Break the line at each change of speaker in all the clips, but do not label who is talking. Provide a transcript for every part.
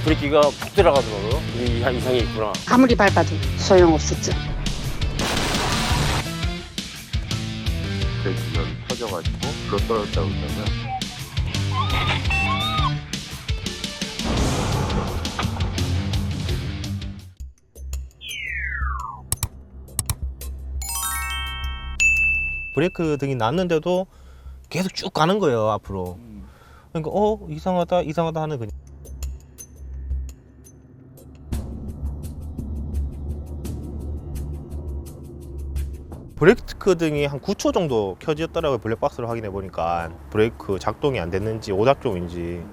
브레이크가 푹 들어가더라고요. 이상이 있구나.
아무리 밟아도 소용없었죠.
브레이크가 터져가지고 불러 떨어졌다고 그러면
브레이크 등이 났는데도 계속 쭉 가는 거예요, 앞으로. 그러니까 이상하다 이상하다 하는 그냥. 브레이크 등이 한 9초 정도 켜졌더라고요. 블랙박스를 확인해 보니까 브레이크 작동이 안 됐는지 오작동인지.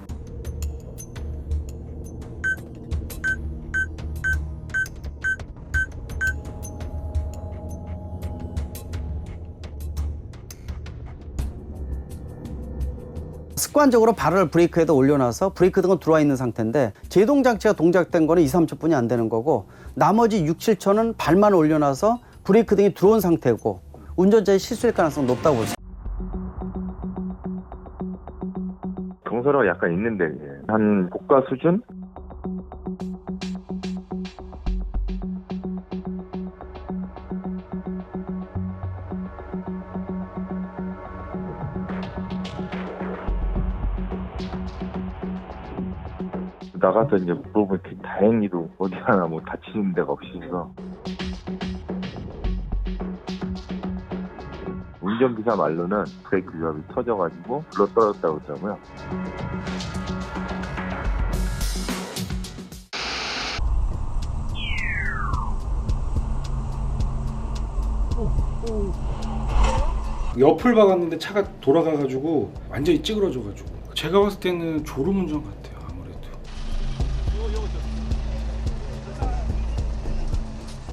습관적으로 발을 브레이크에다 올려놔서 브레이크 등은 들어와 있는 상태인데 제동 장치가 동작된 거는 2, 3초뿐이 안 되는 거고 나머지 6, 7초는 발만 올려놔서 브레이크 등이 들어온 상태고 운전자의 실수일 가능성이 높다고 보죠.
경사로가 약간 있는데 한 고가 수준? 나가서 이제 물어보면 다행히도 어디 하나 뭐 다치는 데가 없어서 운전기사 말로는 브레이크 유압이 터져가지고 불러 떨어졌다고 그러더라고요.
옆을 박았는데 차가 돌아가가지고 완전히 찌그러져가지고 제가 봤을 때는 졸음운전 같아요. 아무래도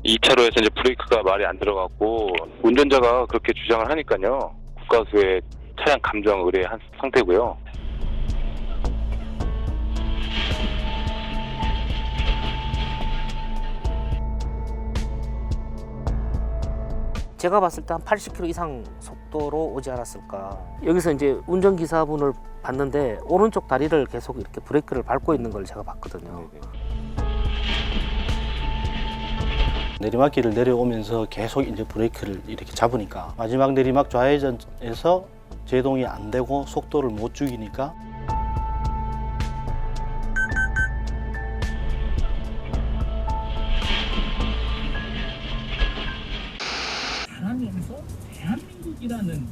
2차로에서 이제 브레이크가 말이 안 들어갔고 운전자가 그렇게 주장을 하니까요. 국가수에 차량 감정 의뢰한 상태고요.
제가 봤을 때 한 80km 이상 속도로 오지 않았을까. 여기서 이제 운전기사분을 봤는데 오른쪽 다리를 계속 이렇게 브레이크를 밟고 있는 걸 제가 봤거든요.
내리막길을 내려오면서 계속 이제 브레이크를 이렇게 잡으니까 마지막 내리막 좌회전에서 제동이 안 되고 속도를 못 죽이니까
하면서 대한민국이라는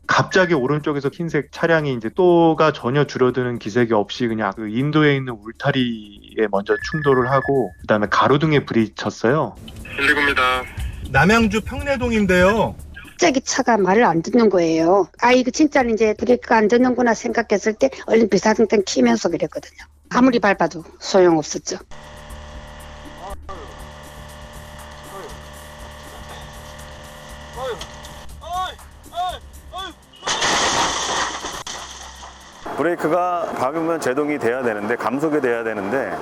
갑자기 오른쪽에서 흰색 차량이 이제 또가 전혀 줄어드는 기색이 없이 그냥 그 인도에 있는 울타리에 먼저 충돌을 하고 그다음에 가로등에 부딪혔어요.
119입니다.
남양주 평내동인데요.
갑자기 차가 말을 안 듣는 거예요. 이거 진짜 이제 브레이크가 안 듣는구나 생각했을 때 얼른 비상등 키면서 그랬거든요. 아무리 밟아도 소용없었죠.
브레이크가 밟으면 제동이 돼야 되는데 감속이 돼야 되는데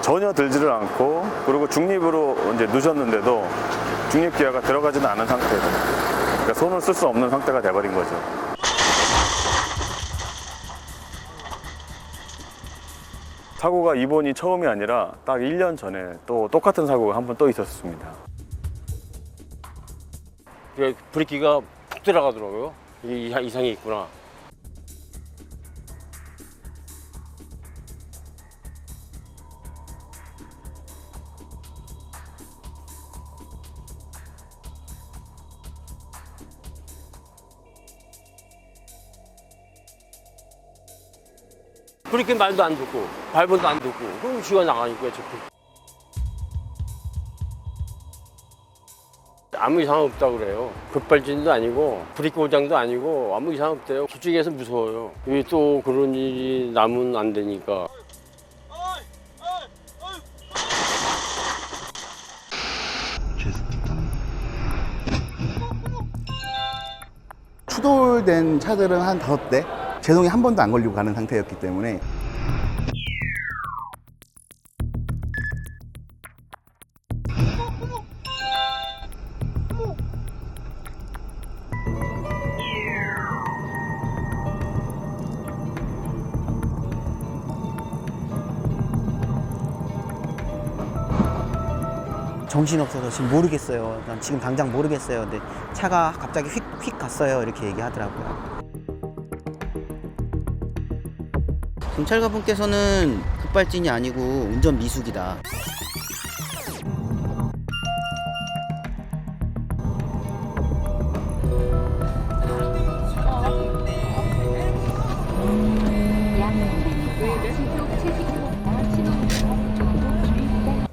전혀 들지를 않고 그리고 중립으로 이제 누셨는데도 중립 기어가 들어가지는 않은 상태로 그러니까 손을 쓸 수 없는 상태가 돼버린 거죠. 사고가 이번이 처음이 아니라 딱 1년 전에 또 똑같은 사고가 한 번 또 있었습니다.
브레이크가 푹 들어가더라고요. 이상이 있구나. 브레이크 말도 안 듣고 밟아도 안 듣고 그럼 쥐가 나가니까 아무 이상 없다고 그래요. 급발진도 아니고 브레이크 고장도 아니고 아무 이상 없대요. 기중에서 무서워요. 왜 또 그런 일이 나면 안 되니까.
추돌된 차들은 한 5대, 제동이 한 번도 안 걸리고 가는 상태였기 때문에
정신없어서 지금 모르겠어요. 난 지금 당장 모르겠어요. 근데 차가 갑자기 휙 갔어요. 이렇게 얘기하더라고요. 경찰관분께서는 급발진이 아니고 운전 미숙이다.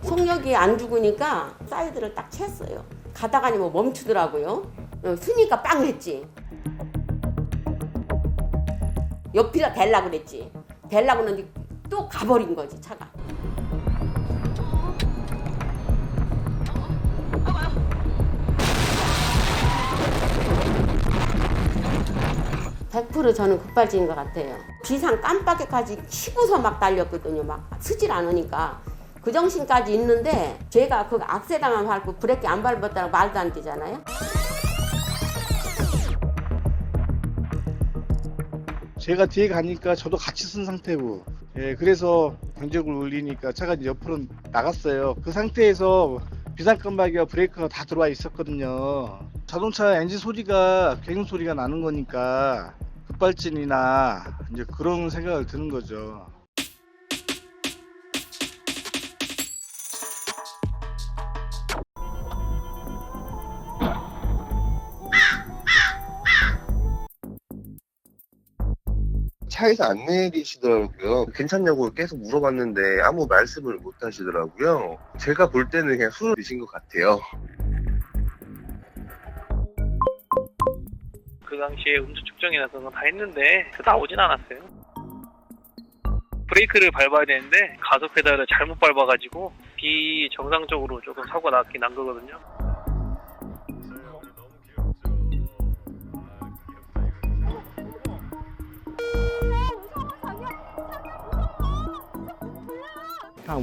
속력이 안 죽으니까 사이드를 딱 챘어요. 가다가니 뭐 멈추더라고요. 쓰니까 빵 했지. 옆이라 대려고 그랬지. 대려고 했는데 또 가버린 거지 차가. (100% 저는 급발진인 것 같아요. 비상 깜빡이까지 켜고서 막 달렸거든요. 막 쓰질 않으니까. 그 정신까지 있는데 제가 그 악셀만 밟고 브레이크 안 밟았다고 말도 안 되잖아요.
제가 뒤에 가니까 저도 같이 쓴 상태고, 예, 그래서 경적을 울리니까 차가 이제 옆으로 나갔어요. 그 상태에서 비상깜빡이와 브레이크가 다 들어와 있었거든요. 자동차 엔진 소리가 계속 소리가 나는 거니까 급발진이나 이제 그런 생각을 드는 거죠.
차에서 안 내리시더라고요. 괜찮냐고 계속 물어봤는데 아무 말씀을 못 하시더라고요. 제가 볼 때는 그냥 술을 드신 것 같아요.
그 당시에 음주 측정이나 그런 거 다 했는데 나오진 않았어요. 브레이크를 밟아야 되는데 가속 페달을 잘못 밟아가지고 비정상적으로 조금 사고가 났긴 난 거거든요.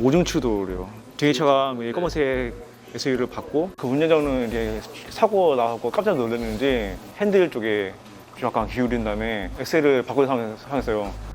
오중추도로요. 뒤에 차가 검은색 SUV를 받고 그 운전자는 이제 사고 나고 깜짝 놀랐는지 핸들 쪽에 약간 기울인 다음에 엑셀을 바꾸는 상황에서요.